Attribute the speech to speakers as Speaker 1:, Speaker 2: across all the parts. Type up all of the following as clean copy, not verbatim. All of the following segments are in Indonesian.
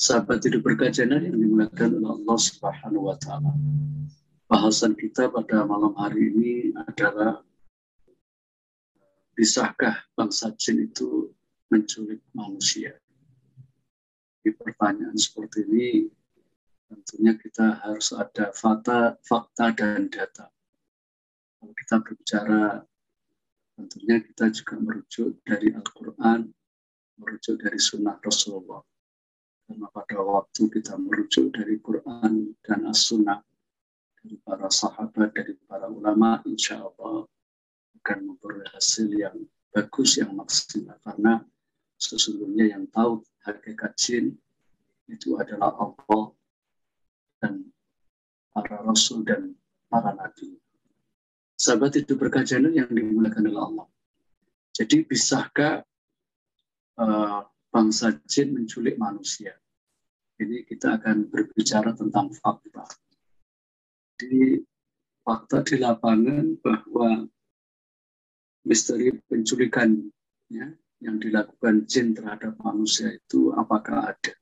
Speaker 1: Sahabat hidup berkah channel yang dimuliakan oleh Allah Subhanahu wa Ta'ala. Bahasan kita pada malam hari ini adalah, bisakah bangsa jin itu menculik manusia? Di pertanyaan seperti ini, tentunya kita harus ada fakta dan data. Kalau kita berbicara, tentunya kita juga merujuk dari Al-Quran, merujuk dari Sunnah Rasulullah. Karena pada waktu kita merujuk dari Quran dan As-Sunnah, dari para sahabat, dari para ulama, insya Allah akan memperoleh hasil yang bagus, yang maksimal. Karena sesungguhnya yang tahu hakikat jin itu adalah Allah dan para Rasul dan para Nabi. Sahabat hidup berkah channel yang dimuliakan oleh Allah. Jadi bisakah bangsa jin menculik manusia? Ini kita akan berbicara tentang fakta. Di fakta di lapangan bahwa misteri penculikan ya, yang dilakukan jin terhadap manusia itu apakah ada?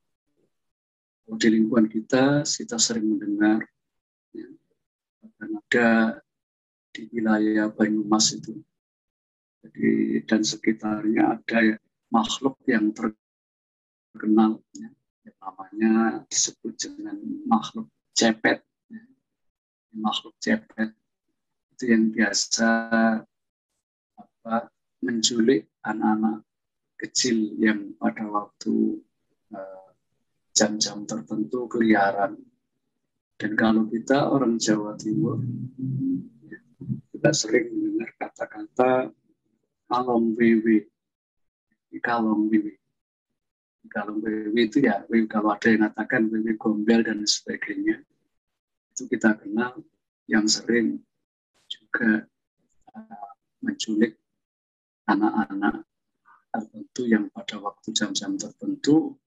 Speaker 1: Di lingkungan kita sering mendengar ya, ada di wilayah Banyumas itu. Jadi, dan sekitarnya ada ya, makhluk yang terkenal ya, yang namanya disebut dengan makhluk cepet. Ya. Makhluk cepet itu yang biasa menculik anak-anak kecil yang pada waktu jam-jam tertentu keliaran. Dan kalau kita orang Jawa Timur, ya, kita sering mendengar kata-kata kalong wewe. Kalong wewe. Kalong wewe itu ya, kalau ada yang mengatakan wewe gombel dan sebagainya, itu kita kenal yang sering juga menculik anak-anak tertentu yang pada waktu jam-jam tertentu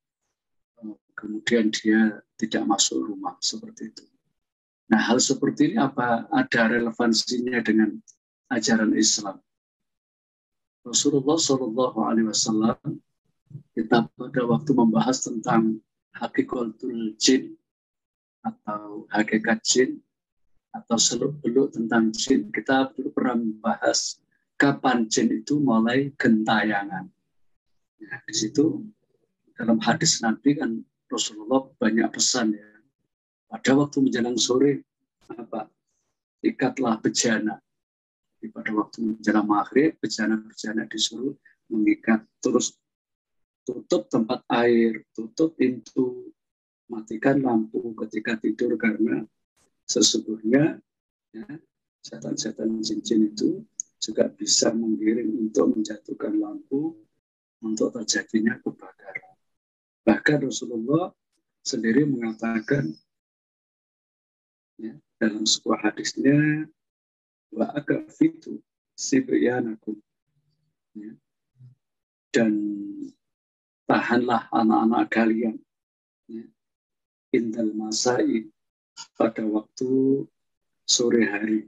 Speaker 1: kemudian dia tidak masuk rumah, seperti itu. Nah, hal seperti ini apa ada relevansinya dengan ajaran Islam? Rasulullah SAW kita pada waktu membahas tentang hakikatul jin atau hakikat jin atau seluk-beluk tentang jin, kita pernah membahas kapan jin itu mulai gentayangan. Nah, di situ dalam hadis Nabi kan Rasulullah banyak pesan ya. Pada waktu menjelang sore ikatlah bejana. Pada waktu menjelang maghrib bejana-bejana disuruh mengikat, terus tutup tempat air, tutup pintu, matikan lampu ketika tidur karena sesungguhnya ya, setan-setan jin-jin itu juga bisa menggiring untuk menjatuhkan lampu untuk terjadinya kebakaran. Bahkan Rasulullah sendiri mengatakan ya, dalam sebuah hadisnya, wa akafitu sibyanakum ya, dan tahanlah anak-anak kalian ya, indal masai pada waktu sore hari,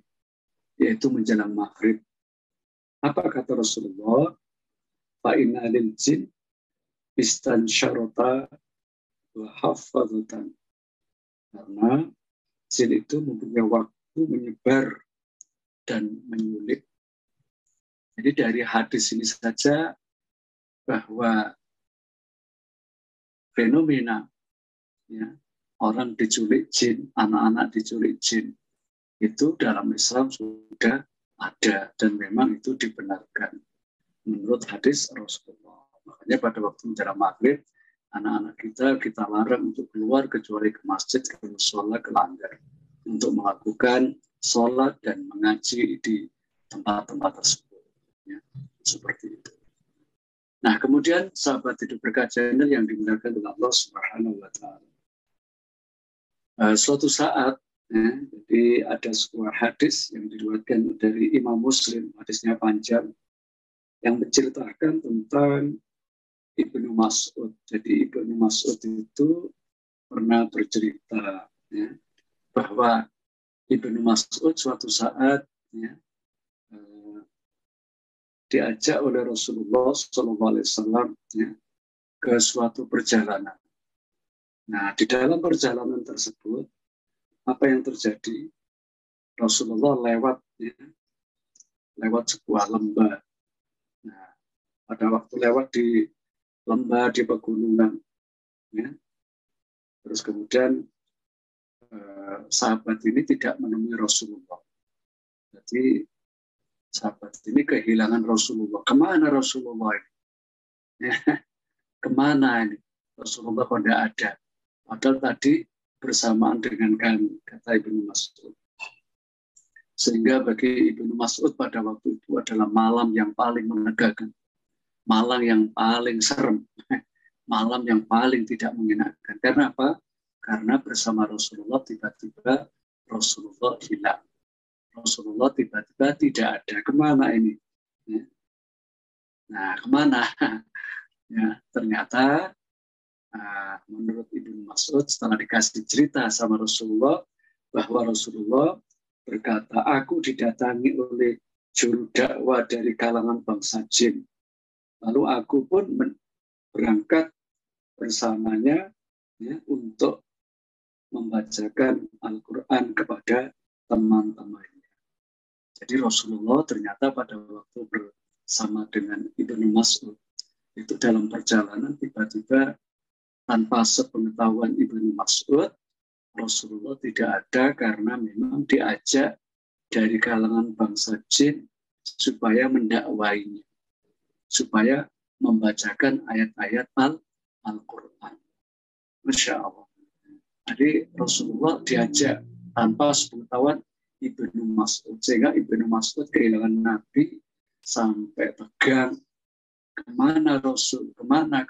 Speaker 1: yaitu menjelang maghrib. Apa kata Rasulullah? Fa inna lil jin istan syarota wa hafadzatan. Karena jin itu mempunyai waktu menyebar dan menyulik. Jadi dari hadis ini saja bahwa fenomena ya, orang diculik jin, anak-anak diculik jin, itu dalam Islam sudah ada dan memang itu dibenarkan menurut hadis Rasulullah. Makanya pada waktu menjelang maghrib, anak-anak kita larang untuk keluar kecuali ke masjid, ke musola, ke langgar untuk melakukan sholat dan mengaji di tempat-tempat tersebut. Ya, seperti itu. Nah, kemudian sahabat hidup berkah channel yang dimuliakan oleh Allah Subhanahu wa Ta'ala. Suatu saat, ya, jadi ada sebuah hadis yang diriwayatkan dari Imam Muslim, hadisnya panjang, yang menceritakan tentang Ibnu Mas'ud. Jadi Ibnu Mas'ud itu pernah bercerita ya, bahwa Ibnu Mas'ud suatu saat ya, diajak oleh Rasulullah SAW ya, ke suatu perjalanan. Nah, di dalam perjalanan tersebut, apa yang terjadi? Rasulullah lewat sebuah lembah. Nah, pada waktu lewat di lembah di pegunungan, ya, terus kemudian sahabat ini tidak menemui Rasulullah. Jadi sahabat ini kehilangan Rasulullah. Kemana Rasulullah ini? Ya, kemana ini? Rasulullah kok tidak ada. Padahal tadi bersamaan dengan kami, kata Ibnu Mas'ud. Sehingga bagi Ibnu Mas'ud pada waktu itu adalah malam yang paling menegangkan, malam yang paling serem, malam yang paling tidak mengenakan. Karena apa? Karena bersama Rasulullah tiba-tiba Rasulullah hilang. Rasulullah tiba-tiba tidak ada. Kemana ini? Ya. Nah, kemana? Ya, ternyata menurut Ibnu Mas'ud setelah dikasih cerita sama Rasulullah bahwa Rasulullah berkata, aku didatangi oleh juru dakwah dari kalangan bangsa jin. Lalu aku pun berangkat bersamanya, ya, untuk membacakan Al-Quran kepada teman-temannya. Jadi Rasulullah ternyata pada waktu bersama dengan Ibnu Mas'ud itu dalam perjalanan tiba-tiba tanpa sepengetahuan Ibnu Mas'ud, Rasulullah tidak ada karena memang diajak dari kalangan bangsa jin supaya mendakwainya, supaya membacakan ayat-ayat Al-Quran. Masya Allah. Jadi Rasulullah diajak tanpa sepengetahuan Ibnu Mas'ud, sehingga Ibnu Mas'ud kehilangan Nabi sampai tegang. Kemana Rasul? Kemana?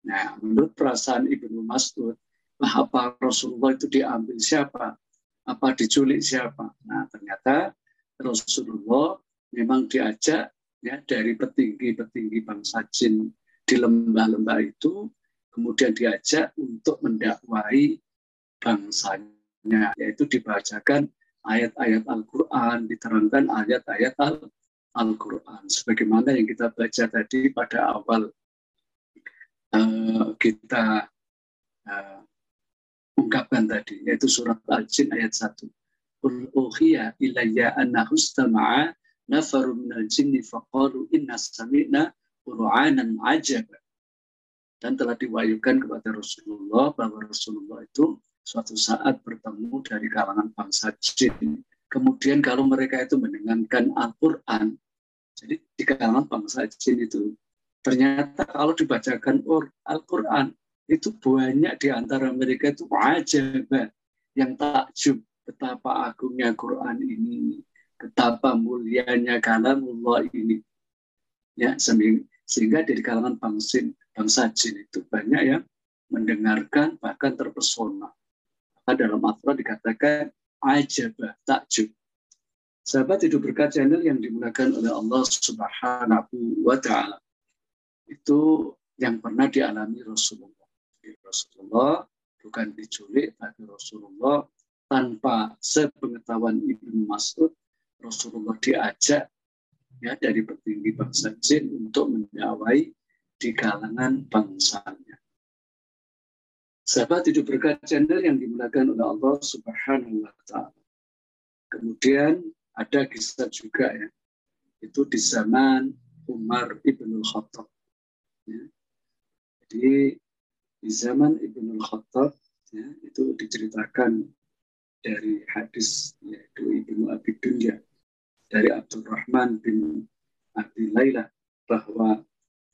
Speaker 1: Nah, menurut perasaan Ibnu Mas'ud, apa Rasulullah itu diambil siapa? Apa diculik siapa? Nah, ternyata Rasulullah memang diajak, ya, dari petinggi-petinggi bangsa jin di lembah-lembah itu, kemudian diajak untuk mendakwai bangsanya, yaitu dibacakan ayat-ayat Al-Quran, diterangkan ayat-ayat Al-Quran. Sebagaimana yang kita baca tadi pada awal kita ungkapkan tadi, yaitu surat Al-Jin ayat 1. Qul uhiya ilayya annahu istama'a nafarun minal jinni faqalu inna sami'na qur'anan ajaba. Dan telah diwahyukan kepada Rasulullah bahwa Rasulullah itu suatu saat bertemu dari kalangan bangsa jin. Kemudian kalau mereka itu mendengarkan Al-Quran, jadi di kalangan bangsa jin itu ternyata kalau dibacakan Al-Quran itu banyak di antara mereka itu ajab, yang takjub betapa agungnya Quran ini, betapa mulianya kalamullah ini. Ya, sehingga dari kalangan bangsa jin itu banyak yang mendengarkan bahkan terpesona. Maka dalam Al-Quran dikatakan ajab, takjub. Sahabat Hidup Berkah channel yang dimuliakan oleh Allah Subhanahu wa Ta'ala, itu yang pernah dialami Rasulullah. Jadi Rasulullah bukan diculik, tapi Rasulullah tanpa sepengetahuan Ibnu Mas'ud, Rasulullah diajak, ya, dari petinggi bangsa jin untuk mendakwai di kalangan bangsanya. Sahabat Hidup Berkah channel yang dimuliakan oleh Allah Subhanahu wa Ta'ala. Kemudian ada kisah juga, ya, itu di zaman Umar ibn Khattab. Ya. Jadi di zaman Ibnu Khattab, ya, itu diceritakan dari hadis, yaitu Ibnu Abi Dunya dari Abdurrahman bin Abi Layla, bahwa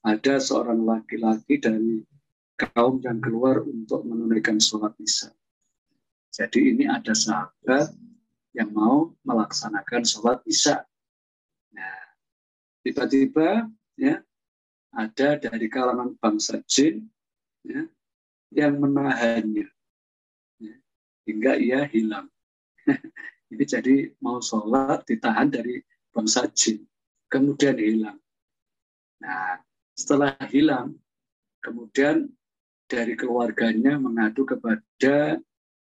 Speaker 1: ada seorang laki-laki dari kaum yang keluar untuk menunaikan sholat isya. Jadi ini ada sahabat yang mau melaksanakan sholat isya. Nah, tiba-tiba, ya, ada dari kalangan bangsa jin, ya, yang menahannya, ya, hingga ia hilang. Ini jadi mau sholat ditahan dari bangsa jin, kemudian hilang. Nah, setelah hilang, kemudian dari keluarganya mengadu kepada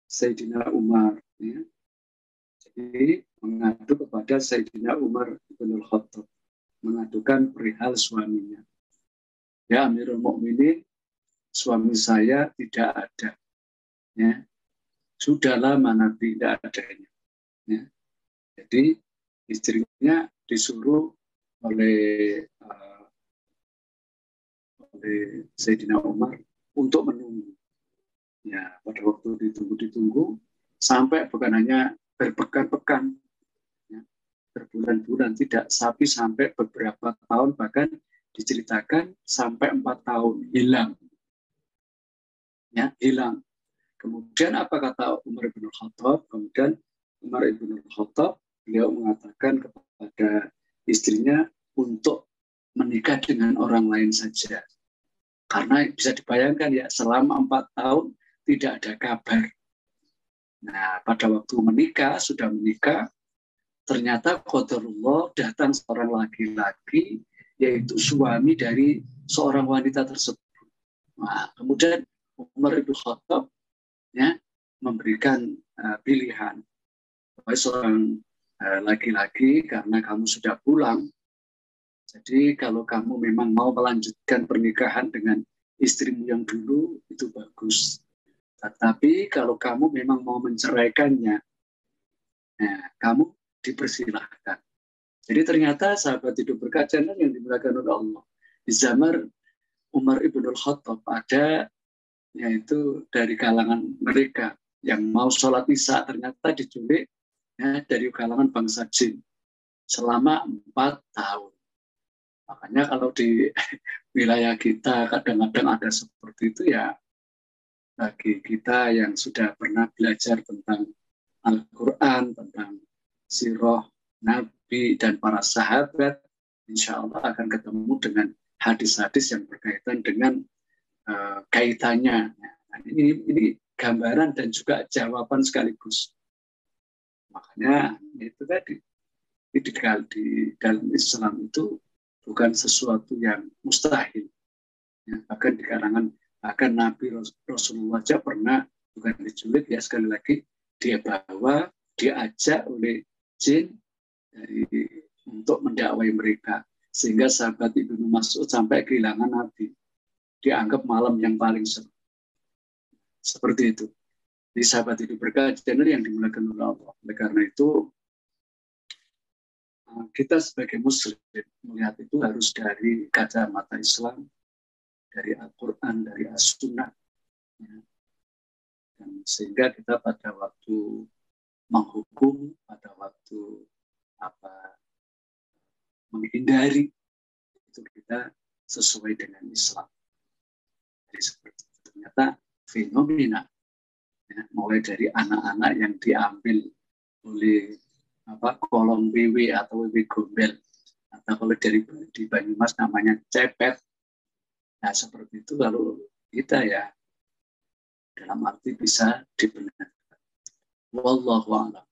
Speaker 1: Sayyidina Umar. Ya. Jadi mengadu kepada Sayyidina Umar bin Khattab, mengadukan perihal suaminya. Ya Amirul Mukminin, suami saya tidak ada. Ya. Sudah lama Nabi tidak adanya. Ya. Jadi istrinya disuruh oleh Sayyidina Umar untuk menunggu. Ya, pada waktu ditunggu sampai bukan hanya berpekan-pekan, ya, berbulan-bulan, tidak, tapi sampai beberapa tahun, bahkan diceritakan sampai 4 tahun hilang. Ya, hilang. Kemudian apa kata Umar bin Khattab? Kemudian Umar bin Khattab, beliau mengatakan kepada istrinya untuk menikah dengan orang lain saja. Karena bisa dibayangkan ya, selama 4 tahun tidak ada kabar. Nah, pada waktu menikah, sudah menikah, ternyata qadarullah datang seorang laki-laki, yaitu suami dari seorang wanita tersebut. Nah, kemudian Umar bin Khattab ya, memberikan pilihan. Seorang laki-laki, karena kamu sudah pulang, jadi kalau kamu memang mau melanjutkan pernikahan dengan istrimu yang dulu, itu bagus. Tetapi kalau kamu memang mau menceraikannya, nah, kamu dipersilahkan. Jadi ternyata sahabat hidup berkah channel yang dimuliakan oleh Allah, di zaman Umar ibn Khattab ada, yaitu dari kalangan mereka yang mau sholat isya ternyata diculik ya, dari kalangan bangsa jin selama 4 tahun. Makanya kalau di wilayah kita kadang-kadang ada seperti itu ya, bagi kita yang sudah pernah belajar tentang Al-Quran, tentang sirah Nabi dan para sahabat, insya Allah akan ketemu dengan hadis-hadis yang berkaitan dengan kaitannya. Nah, ini gambaran dan juga jawaban sekaligus. Makanya itu tadi, di dalam Islam itu bukan sesuatu yang mustahil. Ya, bahkan di kalangan bahkan Nabi Rasulullah saja pernah bukan diculik ya, sekali lagi dia bawa, diajak oleh jin untuk mendakwai mereka, sehingga sahabat Ibnu Mas'ud sampai kehilangan Nabi, dianggap malam yang paling seru. Seperti itu. Di sahabat itu berkah channel yang dimuliakan oleh Allah. Oleh karena itu kita sebagai muslim melihat itu harus dari kacamata Islam, dari Al-Quran, dari As-Sunnah. Ya. Dan sehingga kita pada waktu menghukum, pada waktu menghindari, itu kita sesuai dengan Islam. Jadi seperti itu. Ternyata fenomena ya, mulai dari anak-anak yang diambil oleh kolong WW atau WW gombel, atau kalau di Banyumas namanya cepet. Nah seperti itu, lalu kita ya dalam arti bisa dibenarkan. Wallahu a'lam.